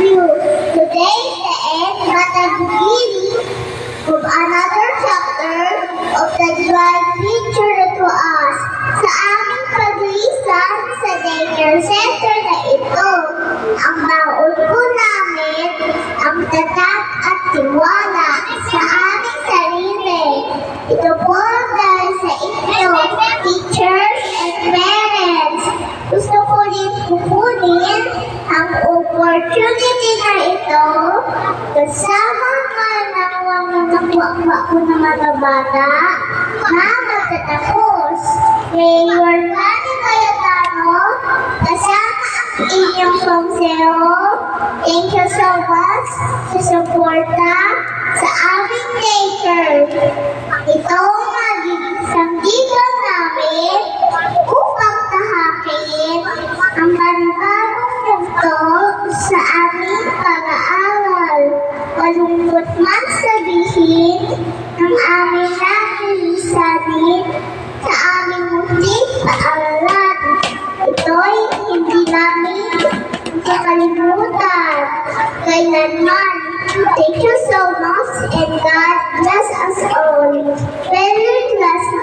you. Today is the end, but the beginning of another chapter of the divine picture to us. Sa aming paglisan sa daycare center na ito, ang baon po namin ang tatag at tiwala sa aming sarili. Ito po dahil sa inyo, teachers and parents. Gusto ko rin kukunin ang opportunity na ito kasama ng mga ko na mga bata na magtatapos. Mayor Manny Cayetano, kasama ang inyong konsero. Thank you so much sa suporta sa aming daycare. Ito ang magiging sandigan namin upang tahakin ang panibagong mundo sa aming pag-aaral. Malungkot man sabihin ng aming nangilisanin sa aming munting paaralan. Ito'y hindi namin kakalimutan kailanman. Thank you so much and God bless us all. Merry Christmas.